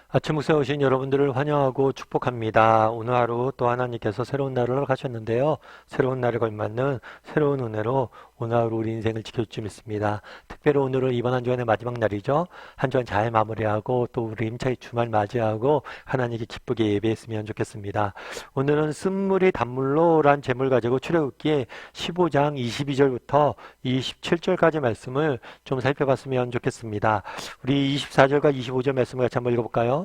아침 목소에 오신 여러분들을 환영하고 축복합니다. 오늘 하루 또 하나님께서 새로운 날을 허락하셨는데요. 새로운 날에 걸맞는 새로운 은혜로 오늘 하루 우리 인생을 지켜줄 믿습니다. 특별히 오늘은 이번 한 주간의 마지막 날이죠. 한 주간 잘 마무리하고 또 우리 힘차게 주말 맞이하고 하나님께 기쁘게 예배했으면 좋겠습니다. 오늘은 쓴물이 단물로란 제목을 가지고 출애굽기 15장 22절부터 27절까지 말씀을 좀 살펴봤으면 좋겠습니다. 우리 24절과 25절 말씀을 같이 한번 읽어볼까요?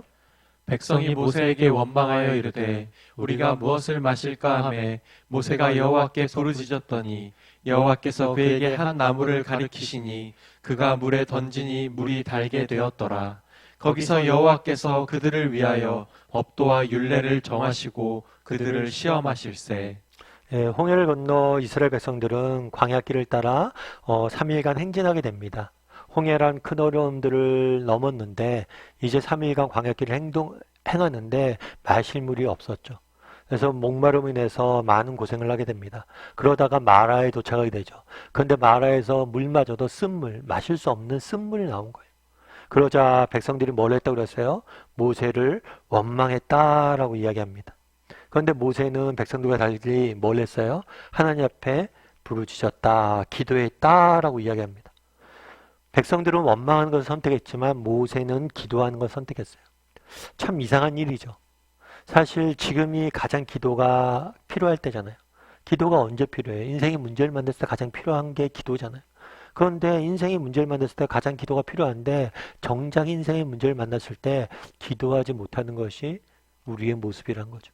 백성이 모세에게 원망하여 이르되 우리가 무엇을 마실까 하매 모세가 여호와께 부르짖었더니 여호와께서 그에게 한 나무를 가리키시니 그가 물에 던지니 물이 달게 되었더라. 거기서 여호와께서 그들을 위하여 법도와 율례를 정하시고 그들을 시험하실세. 홍해를 건너 이스라엘 백성들은 광야길을 따라 3일간 행진하게 됩니다. 홍해란 큰 어려움들을 넘었는데 이제 3일간 광야길을 행하는데 마실 물이 없었죠. 그래서 목마름으로 인해서 많은 고생을 하게 됩니다. 그러다가 마라에 도착하게 되죠. 그런데 마라에서 물마저도 쓴물, 마실 수 없는 쓴물이 나온 거예요. 그러자 백성들이 뭘 했다고 그랬어요? 모세를 원망했다라고 이야기합니다. 그런데 모세는 백성들과 달리 뭘 했어요? 하나님 앞에 부르짖었다, 기도했다라고 이야기합니다. 백성들은 원망하는 것을 선택했지만 모세는 기도하는 것을 선택했어요. 참 이상한 일이죠. 사실 지금이 가장 기도가 필요할 때잖아요. 기도가 언제 필요해요? 인생의 문제를 만났을 때 가장 필요한 게 기도잖아요. 그런데 인생의 문제를 만났을 때 가장 기도가 필요한데 정작 인생의 문제를 만났을 때 기도하지 못하는 것이 우리의 모습이란 거죠.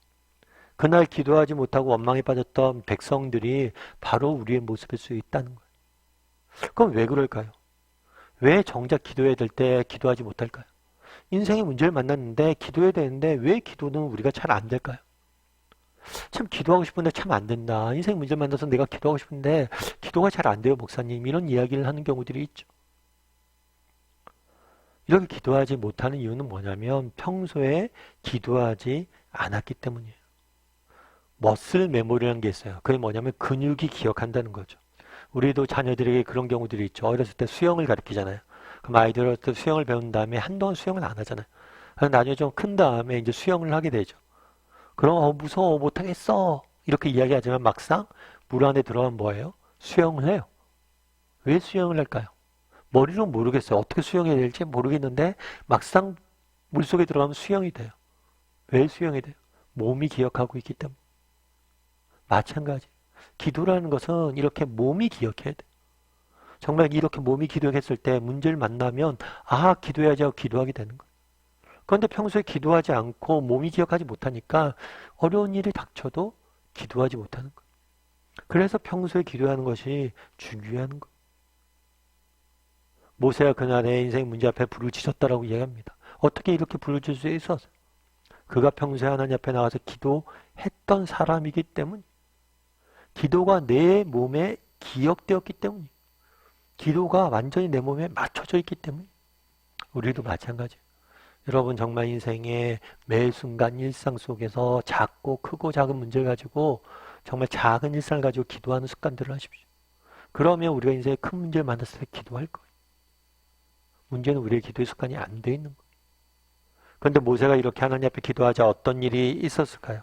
그날 기도하지 못하고 원망에 빠졌던 백성들이 바로 우리의 모습일 수 있다는 거예요. 그럼 왜 그럴까요? 왜 정작 기도해야 될 때 기도하지 못할까요? 인생의 문제를 만났는데 기도해야 되는데 왜 기도는 우리가 잘 안 될까요? 참 기도하고 싶은데 참 안 된다. 인생 문제를 만나서 내가 기도하고 싶은데 기도가 잘 안 돼요, 목사님. 이런 이야기를 하는 경우들이 있죠. 이렇게 기도하지 못하는 이유는 뭐냐면 평소에 기도하지 않았기 때문이에요. 머슬 메모리라는 게 있어요. 그게 뭐냐면 근육이 기억한다는 거죠. 우리도 자녀들에게 그런 경우들이 있죠. 어렸을 때 수영을 가르치잖아요. 그럼 아이들 어렸을 때 수영을 배운 다음에 한동안 수영을 안 하잖아요. 나중에 좀 큰 다음에 이제 수영을 하게 되죠. 그럼 무서워 못하겠어 이렇게 이야기하지만 막상 물 안에 들어가면 뭐예요? 수영을 해요. 왜 수영을 할까요? 머리로 모르겠어요. 어떻게 수영해야 될지 모르겠는데 막상 물속에 들어가면 수영이 돼요. 왜 수영이 돼요? 몸이 기억하고 있기 때문에. 마찬가지. 기도라는 것은 이렇게 몸이 기억해야 돼. 정말 이렇게 몸이 기억했을 때 문제를 만나면 기도해야지 하고 기도하게 되는 거예요. 그런데 평소에 기도하지 않고 몸이 기억하지 못하니까 어려운 일이 닥쳐도 기도하지 못하는 거예요. 그래서 평소에 기도하는 것이 중요한 거예요. 모세가 그날의 인생 문제 앞에 부르짖었다라고 이야기합니다. 어떻게 이렇게 부르짖을 수 있었어요? 그가 평소에 하나님 앞에 나가서 기도했던 사람이기 때문에 기도가 내 몸에 기억되었기 때문에 기도가 완전히 내 몸에 맞춰져 있기 때문에 우리도 마찬가지예요. 여러분 정말 인생의 매 순간 일상 속에서 작고 크고 작은 문제를 가지고 정말 작은 일상을 가지고 기도하는 습관들을 하십시오. 그러면 우리가 인생의 큰 문제를 만났을 때 기도할 거예요. 문제는 우리의 기도의 습관이 안 돼 있는 거예요. 그런데 모세가 이렇게 하나님 앞에 기도하자 어떤 일이 있었을까요?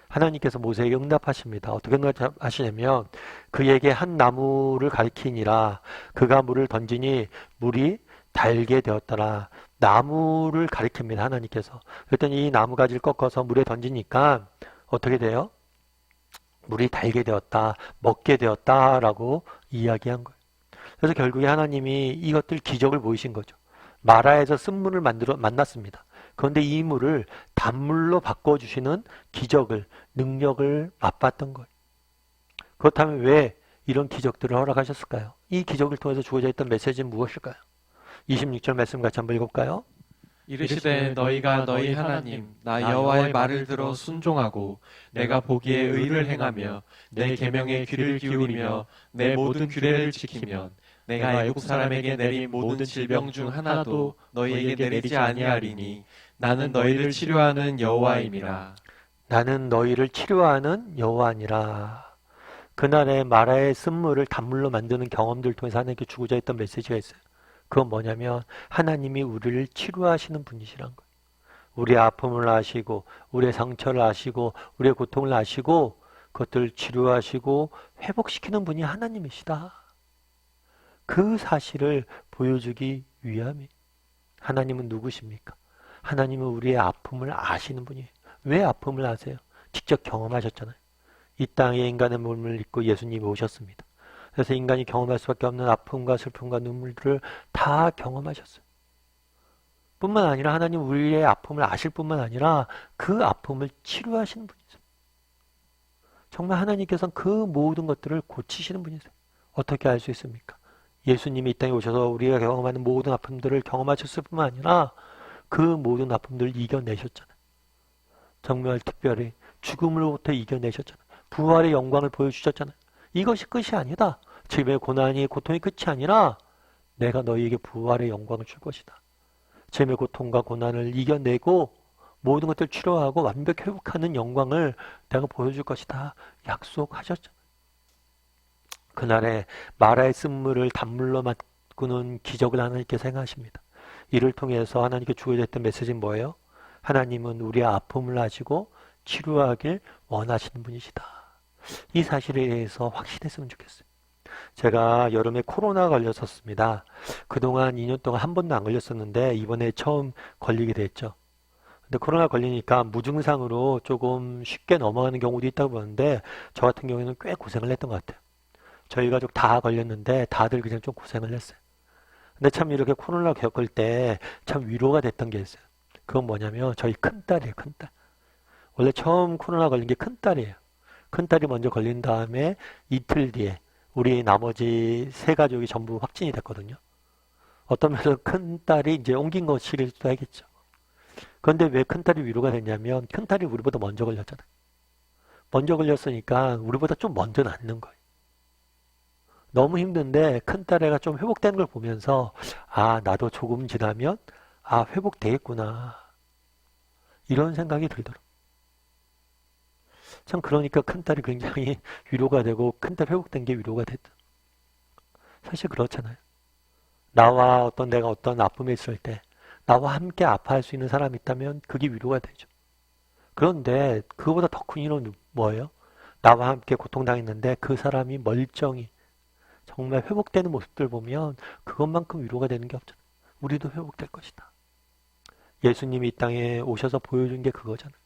하나님께서 모세에게 응답하십니다. 어떻게 응답하시냐면 그에게 한 나무를 가리키니라 그가 물을 던지니 물이 달게 되었더라. 나무를 가리킵니다. 하나님께서. 그랬더니 이 나무가지를 꺾어서 물에 던지니까 어떻게 돼요? 물이 달게 되었다. 먹게 되었다라고 이야기한 거예요. 그래서 결국에 하나님이 이것들 기적을 보이신 거죠. 마라에서 쓴물을 만났습니다. 그런데 이 물을 단물로 바꿔주시는 기적을, 능력을 맛봤던 거예요. 그렇다면 왜 이런 기적들을 허락하셨을까요? 이 기적을 통해서 주어져 있던 메시지는 무엇일까요? 26절 말씀 같이 한번 읽어볼까요? 이르시되 너희가 너희 하나님 나 여호와의 말을 들어 순종하고 내가 보기에 의를 행하며 내 계명에 귀를 기울이며 내 모든 규례를 지키면 내가 애국 사람에게 내린 모든 질병 중 하나도 너희에게 내리지 아니하리니 나는 너희를 치료하는 여호와임이라. 나는 너희를 치료하는 여호와니라. 그날의 마라의 쓴물을 단물로 만드는 경험들을 통해서 하나님께 주고자 했던 메시지가 있어요. 그건 뭐냐면 하나님이 우리를 치료하시는 분이시란 거예요. 우리의 아픔을 아시고 우리의 상처를 아시고 우리의 고통을 아시고 그것들을 치료하시고 회복시키는 분이 하나님이시다. 그 사실을 보여주기 위함이 하나님은 누구십니까? 하나님은 우리의 아픔을 아시는 분이에요. 왜 아픔을 아세요? 직접 경험하셨잖아요. 이 땅에 인간의 몸을 입고 예수님이 오셨습니다. 그래서 인간이 경험할 수밖에 없는 아픔과 슬픔과 눈물들을 다 경험하셨어요. 뿐만 아니라 하나님 우리의 아픔을 아실 뿐만 아니라 그 아픔을 치료하시는 분이세요. 정말 하나님께서는 그 모든 것들을 고치시는 분이세요. 어떻게 알 수 있습니까? 예수님이 이 땅에 오셔서 우리가 경험하는 모든 아픔들을 경험하셨을 뿐만 아니라 그 모든 아픔들을 이겨내셨잖아요. 정말 특별히 죽음으로부터 이겨내셨잖아요. 부활의 영광을 보여주셨잖아요. 이것이 끝이 아니다. 지금의 고난이 고통이 끝이 아니라 내가 너희에게 부활의 영광을 줄 것이다. 지금의 고통과 고난을 이겨내고 모든 것들을 치료하고 완벽히 회복하는 영광을 내가 보여줄 것이다. 약속하셨잖아요. 그날에 마라의 쓴물을 단물로 바꾸는 기적을 하나님께서 행하십니다. 이를 통해서 하나님께 주어졌던 메시지는 뭐예요? 하나님은 우리의 아픔을 아시고 치료하길 원하시는 분이시다. 이 사실에 대해서 확신했으면 좋겠어요. 제가 여름에 코로나 걸렸었습니다. 그동안 2년 동안 한 번도 안 걸렸었는데 이번에 처음 걸리게 됐죠. 근데 코로나 걸리니까 무증상으로 조금 쉽게 넘어가는 경우도 있다고 보는데 저 같은 경우에는 꽤 고생을 했던 것 같아요. 저희 가족 다 걸렸는데 다들 그냥 좀 고생을 했어요. 근데 참 이렇게 코로나 겪을 때 참 위로가 됐던 게 있어요. 그건 뭐냐면 저희 큰딸이에요, 큰딸. 원래 처음 코로나 걸린 게 큰딸이에요. 큰딸이 먼저 걸린 다음에 이틀 뒤에 우리 나머지 세 가족이 전부 확진이 됐거든요. 어떤 면에서 큰딸이 이제 옮긴 것이기도 하겠죠. 그런데 왜 큰딸이 위로가 됐냐면 큰딸이 우리보다 먼저 걸렸잖아요. 먼저 걸렸으니까 우리보다 좀 먼저 낫는 거예요. 너무 힘든데 큰딸애가 좀 회복되는 걸 보면서 아, 나도 조금 지나면 아, 회복되겠구나. 이런 생각이 들더라고요. 참 그러니까 큰딸이 굉장히 위로가 되고 큰딸 회복된 게 위로가 됐다. 사실 그렇잖아요. 나와 내가 어떤 아픔에 있을 때 나와 함께 아파할 수 있는 사람이 있다면 그게 위로가 되죠. 그런데 그거보다 더 큰 위로는 뭐예요? 나와 함께 고통당했는데 그 사람이 멀쩡히 정말 회복되는 모습들 보면 그것만큼 위로가 되는 게 없잖아요. 우리도 회복될 것이다. 예수님이 이 땅에 오셔서 보여준 게 그거잖아요.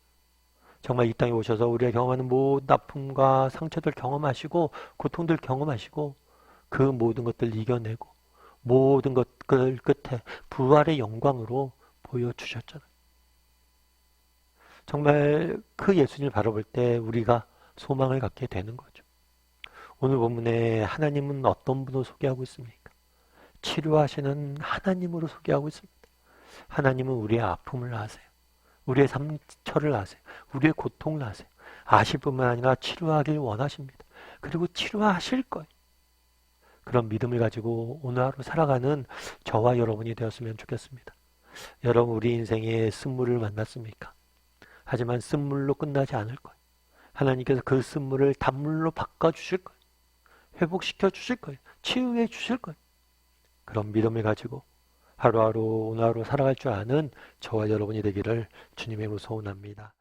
정말 이 땅에 오셔서 우리가 경험하는 모든 아픔과 상처들 경험하시고 고통들 경험하시고 그 모든 것들 이겨내고 모든 것들 끝에 부활의 영광으로 보여주셨잖아요. 정말 그 예수님을 바라볼 때 우리가 소망을 갖게 되는 거죠. 오늘 본문에 하나님은 어떤 분으로 소개하고 있습니까? 치료하시는 하나님으로 소개하고 있습니다. 하나님은 우리의 아픔을 아세요. 우리의 상처를 아세요. 우리의 고통을 아세요. 아실 뿐만 아니라 치료하길 원하십니다. 그리고 치료하실 거예요. 그런 믿음을 가지고 오늘 하루 살아가는 저와 여러분이 되었으면 좋겠습니다. 여러분 우리 인생에 쓴물을 만났습니까? 하지만 쓴물로 끝나지 않을 거예요. 하나님께서 그 쓴물을 단물로 바꿔주실 거예요. 회복시켜 주실 거예요. 치유해 주실 거예요. 그런 믿음을 가지고 하루하루 오늘 하루 살아갈 줄 아는 저와 여러분이 되기를 주님의 이름으로 소원합니다.